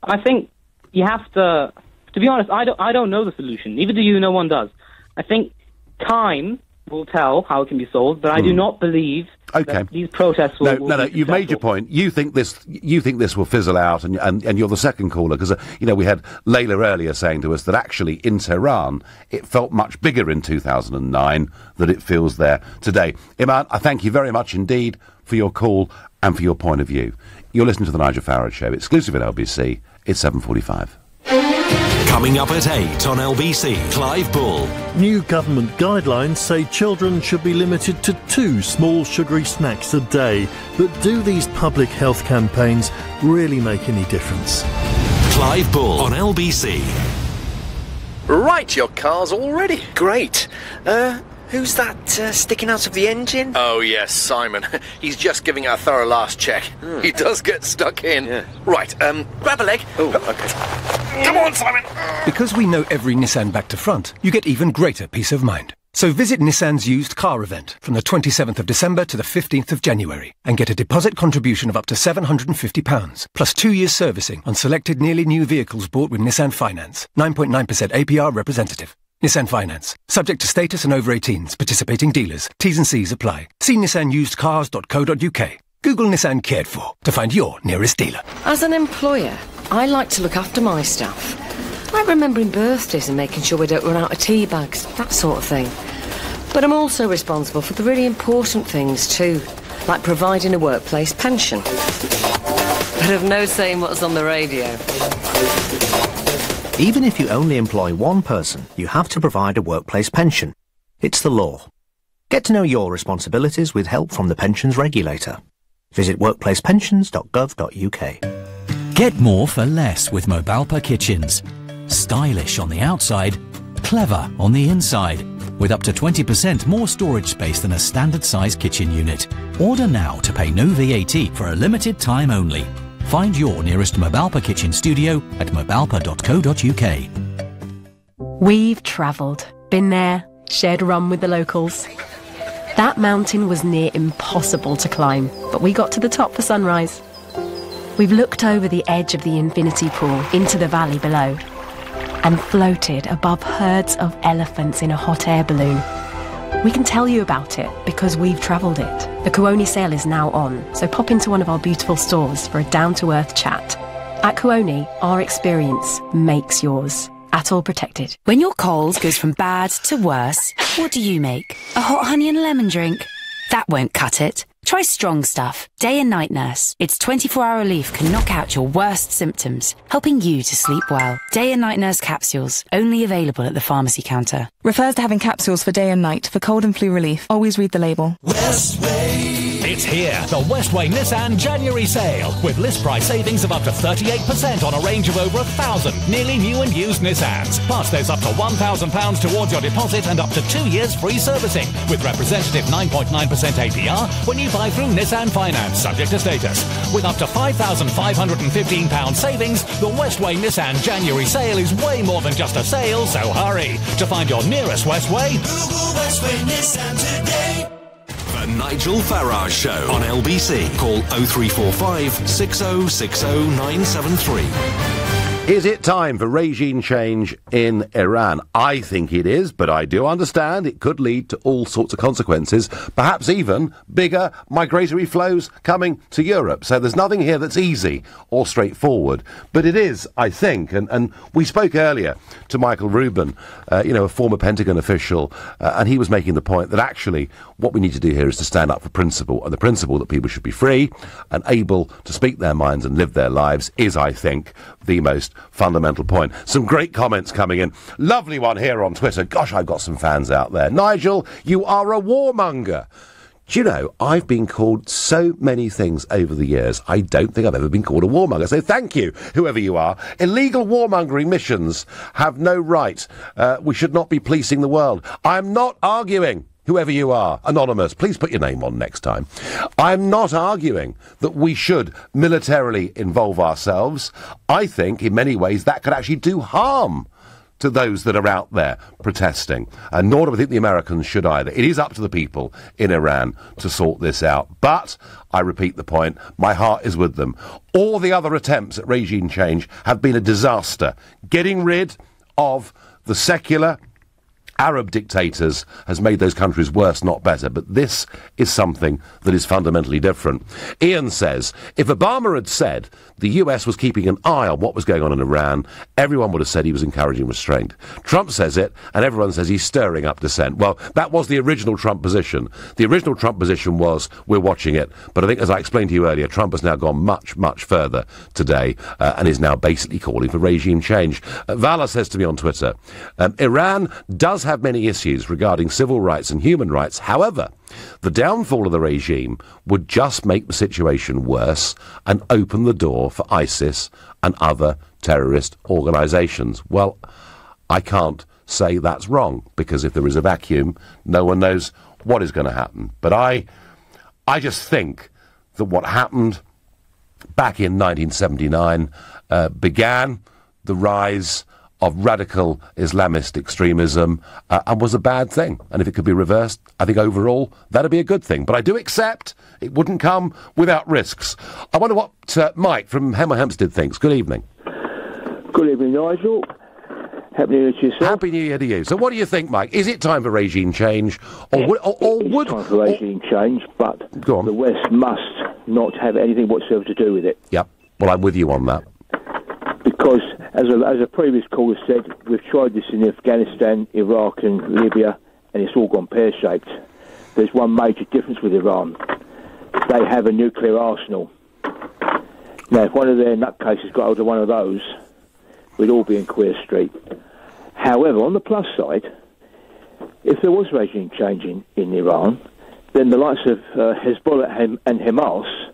you have to be honest, I don't know the solution. Neither do you. No one does. I think time will tell how it can be solved, but I do not believe that these protests will... No, you've made your point. You think this will fizzle out, and you're the second caller, because, we had Layla earlier saying to us that actually in Tehran it felt much bigger in 2009 than it feels there today. Iman, I thank you very much indeed for your call and for your point of view. You're listening to the Nigel Farage Show, exclusive at LBC. It's 7:45. Coming up at 8 on LBC, Clive Bull. New government guidelines say children should be limited to 2 small sugary snacks a day. But do these public health campaigns really make any difference? Clive Bull on LBC. Right, your car's all ready. Great. Who's that sticking out of the engine? Oh, yes, Simon. He's just giving a thorough last check. He does get stuck in. Yeah. Right, grab a leg. Oh, okay. Come on, Simon. Because we know every Nissan back to front, you get even greater peace of mind. So visit Nissan's used car event from the 27th of December to the 15th of January and get a deposit contribution of up to £750, plus 2 years servicing on selected nearly new vehicles bought with Nissan Finance. 9.9% APR representative. Nissan Finance. Subject to status and over 18s. Participating dealers. T's and C's apply. See nissanusedcars.co.uk. Google Nissan Cared For to find your nearest dealer. As an employer, I like to look after my staff. Like remembering birthdays and making sure we don't run out of tea bags, that sort of thing. But I'm also responsible for the really important things too, like providing a workplace pension. But I've no say in what's on the radio. Even if you only employ one person, you have to provide a workplace pension. It's the law. Get to know your responsibilities with help from the pensions regulator. Visit workplacepensions.gov.uk. Get more for less with Mobalpa Kitchens. Stylish on the outside, clever on the inside, with up to 20% more storage space than a standard-size kitchen unit. Order now to pay no VAT for a limited time only. Find your nearest Mobalpa kitchen studio at mobalpa.co.uk. We've travelled, been there, shared rum with the locals. That mountain was near impossible to climb, but we got to the top for sunrise. We've looked over the edge of the infinity pool into the valley below and floated above herds of elephants in a hot air balloon. We can tell you about it because we've travelled it. The Kuoni sale is now on, so pop into one of our beautiful stores for a down-to-earth chat. At Kuoni, our experience makes yours. At all protected. When your Coles goes from bad to worse, what do you make? A hot honey and lemon drink? That won't cut it. Try Strong Stuff, Day and Night Nurse. Its 24-hour relief can knock out your worst symptoms, helping you to sleep well. Day and Night Nurse capsules, only available at the pharmacy counter. Refers to having capsules for day and night for cold and flu relief. Always read the label. Westway. It's here, the Westway Nissan January sale, with list price savings of up to 38% on a range of over 1,000 nearly new and used Nissans. Plus, there's up to £1,000 towards your deposit and up to 2 years free servicing, with representative 9.9% APR when you buy through Nissan Finance, subject to status. With up to £5,515 savings, the Westway Nissan January sale is way more than just a sale, so hurry. To find your nearest Westway, Google Westway Nissan today. The Nigel Farage Show on LBC. Call 0345 6060 973. Is it time for regime change in Iran? I think it is, but I do understand it could lead to all sorts of consequences, perhaps even bigger migratory flows coming to Europe. So there's nothing here that's easy or straightforward. But it is, I think, and we spoke earlier to Michael Rubin, a former Pentagon official, and he was making the point that actually what we need to do here is to stand up for principle, and the principle that people should be free and able to speak their minds and live their lives is, I think, the most fundamental point. Some great comments coming in. Lovely one here on Twitter. Gosh, I've got some fans out there. Nigel, you are a warmonger. Do you know, I've been called so many things over the years. I don't think I've ever been called a warmonger. So thank you, whoever you are. Illegal warmongering missions have no right. We should not be policing the world. I'm not arguing, whoever you are, anonymous, please put your name on next time. I'm not arguing that we should militarily involve ourselves. I think, in many ways, that could actually do harm to those that are out there protesting. And nor do I think the Americans should either. It is up to the people in Iran to sort this out. But, I repeat the point, my heart is with them. All the other attempts at regime change have been a disaster. Getting rid of the secular Arab dictators has made those countries worse, not better. But this is something that is fundamentally different. Ian says, if Obama had said the US was keeping an eye on what was going on in Iran, everyone would have said he was encouraging restraint. Trump says it, and everyone says he's stirring up dissent. Well, that was the original Trump position. The original Trump position was, we're watching it. But I think, as I explained to you earlier, Trump has now gone much, much further today and is now basically calling for regime change. Vala says to me on Twitter, Iran does have many issues regarding civil rights and human rights. However, the downfall of the regime would just make the situation worse and open the door for ISIS and other terrorist organisations. Well, I can't say that's wrong, because if there is a vacuum, no one knows what is going to happen. But I just think that what happened back in 1979 began the rise of radical Islamist extremism and was a bad thing. And if it could be reversed, I think overall that'd be a good thing. But I do accept it wouldn't come without risks. I wonder what Mike from Hemel Hempstead thinks. Good evening. Good evening, Nigel. Happy New Year to yourself. Happy New Year to you. So what do you think, Mike? Is it time for regime change? Or would... It's time for regime change, but the West must not have anything whatsoever to do with it. Yep. Well, I'm with you on that. Because, as a previous caller said, we've tried this in Afghanistan, Iraq and Libya, and it's all gone pear-shaped. There's one major difference with Iran. They have a nuclear arsenal. Now, if one of their nutcases got hold of one of those, we'd all be in Queer Street. However, on the plus side, if there was regime change in Iran, then the likes of Hezbollah and Hamas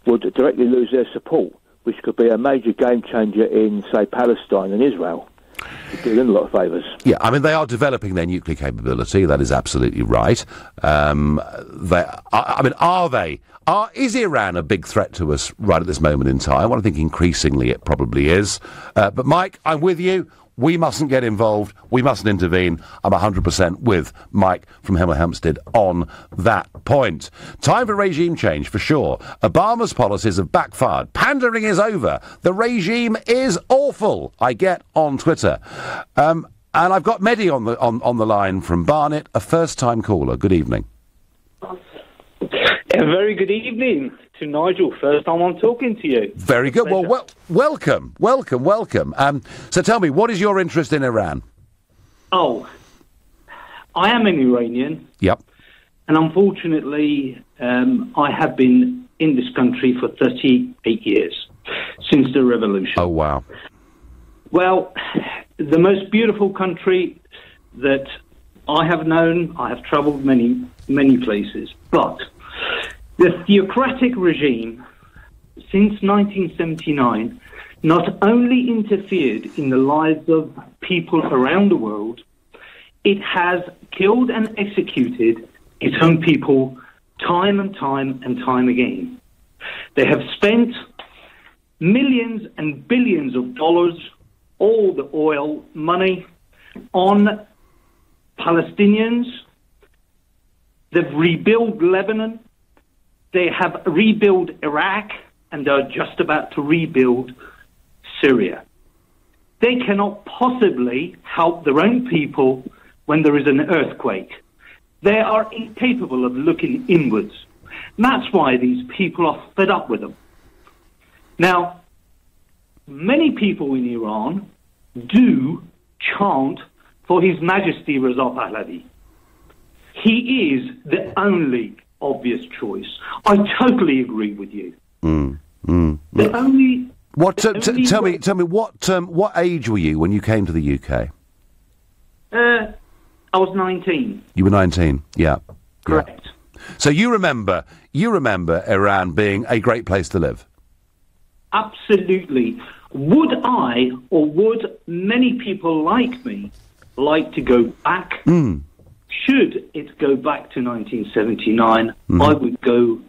would directly lose their support, which could be a major game changer in, say, Palestine and Israel. It'd do them a lot of favours. Yeah, I mean, they are developing their nuclear capability. That is absolutely right. Is Iran a big threat to us right at this moment in time? Well, I think increasingly it probably is. But Mike, I'm with you. We mustn't get involved. We mustn't intervene. I'm 100% with Mike from Hemel Hempstead on that point. Time for regime change, for sure. Obama's policies have backfired. Pandering is over. The regime is awful, I get on Twitter. And I've got Mehdi on the line from Barnet, a first-time caller. Good evening. A very good evening to Nigel. First time I'm talking to you. Very good. Well, welcome. So tell me, what is your interest in Iran? Oh, I am an Iranian. Yep. And unfortunately, I have been in this country for 38 years, since the revolution. Oh, wow. Well, the most beautiful country that I have known. I have travelled many, many places. But the theocratic regime, since 1979, not only interfered in the lives of people around the world, it has killed and executed its own people time and time again. They have spent millions and billions of dollars, all the oil money, on Palestinians. They've rebuilt Lebanon. They have rebuilt Iraq, and they're just about to rebuild Syria. They cannot possibly help their own people when there is an earthquake. They are incapable of looking inwards. And that's why these people are fed up with them. Now, many people in Iran do chant for His Majesty Reza Pahlavi. He is the only obvious choice. I totally agree with you. The only... Tell me, what age were you when you came to the UK? I was 19. You were 19, yeah. Correct. Yeah. So you remember Iran being a great place to live? Absolutely. Would I, or would many people like me, like to go back? Should it go back to 1979, I would go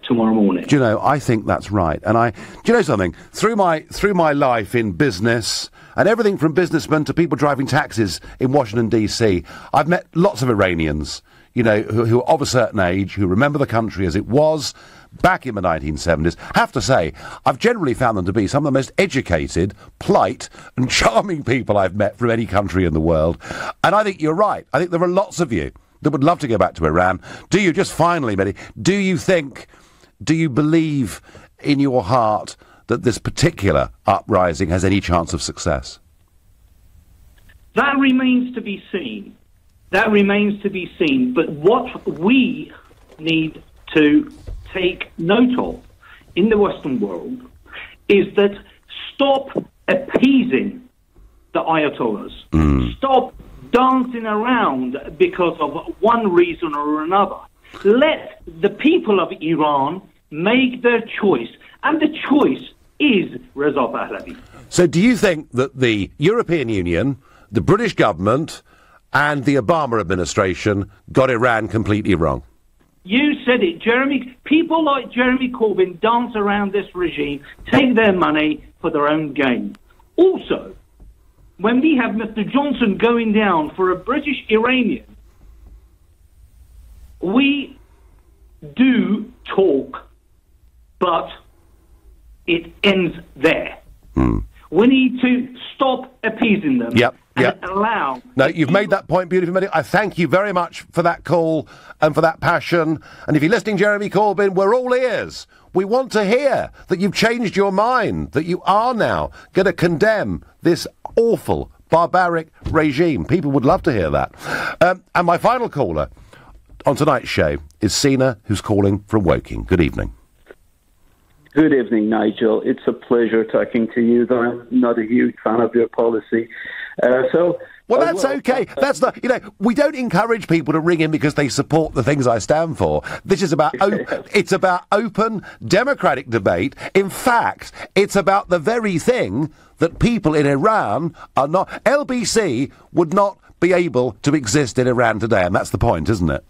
tomorrow morning. Do you know, I think that's right. And do you know something? Through my life in business, and everything from businessmen to people driving taxis in Washington, D.C., I've met lots of Iranians, you know, who are of a certain age, who remember the country as it was back in the 1970s. Have to say, I've generally found them to be some of the most educated, polite and charming people I've met from any country in the world. And I think you're right. I think there are lots of you that would love to go back to Iran. Do you, just finally, Mehdi, do you believe in your heart that this particular uprising has any chance of success? That remains to be seen. But what we need to take note of in the Western world is that stop appeasing the Ayatollahs. Stop dancing around because of one reason or another. Let the people of Iran make their choice, and the choice is Reza Pahlavi. So do you think that the European Union, the British government and the Obama administration got Iran completely wrong? You said it, Jeremy. People like Jeremy Corbyn dance around this regime, take their money for their own gain. Also, when we have Mr. Johnson going down for a British Iranian, we do talk, but it ends there. We need to stop appeasing them. And allow... No, you've made that point beautifully, Mehdi. I thank you very much for that call and for that passion. And if you're listening, Jeremy Corbyn, we're all ears. We want to hear that you've changed your mind, that you are now going to condemn this awful, barbaric regime. People would love to hear that. And my final caller on tonight's show is Sina, who's calling from Woking. Good evening. Good evening, Nigel. It's a pleasure talking to you, though I'm not a huge fan of your policy. Well, that's okay. That's not, you know, we don't encourage people to ring in because they support the things I stand for. This is about, it's about open, democratic debate. In fact, it's about the very thing that people in Iran are not... LBC would not be able to exist in Iran today, and that's the point, isn't it?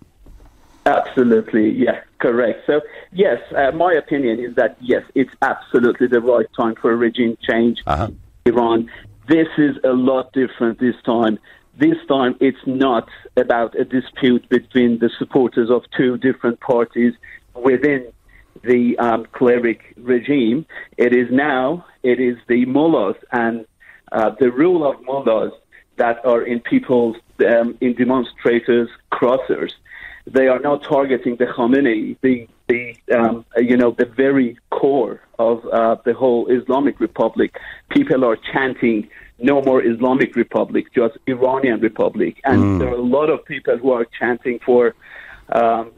Absolutely, yes, correct. So, yes, my opinion is that, yes, it's absolutely the right time for a regime change in Iran. This is a lot different this time. This time, it's not about a dispute between the supporters of two different parties within the cleric regime. It is the mullahs and the rule of mullahs that are in people's, in demonstrators' crosshairs. They are now targeting the Khamenei, the very core of the whole Islamic Republic. People are chanting, "No more Islamic Republic, just Iranian Republic." And there are a lot of people who are chanting for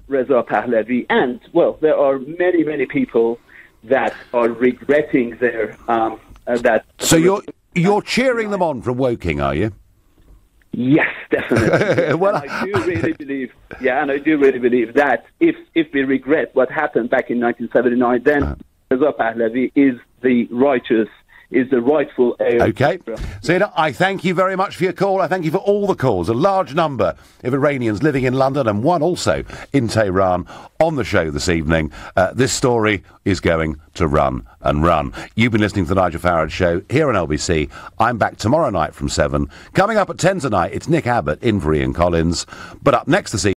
Reza Pahlavi. And, well, there are many, many people that are regretting their... So you're cheering them on from Woking, are you? Yes, definitely. Well, I do really believe, and I do really believe that if we regret what happened back in 1979, then Reza Pahlavi is the rightful heir. Okay. So, I thank you very much for your call. I thank you for all the calls. A large number of Iranians living in London and one also in Tehran on the show this evening. This story is going to run and run. You've been listening to the Nigel Farage Show here on LBC. I'm back tomorrow night from 7. Coming up at 10 tonight, it's Nick Abbott in for Ian Collins. But up next this evening,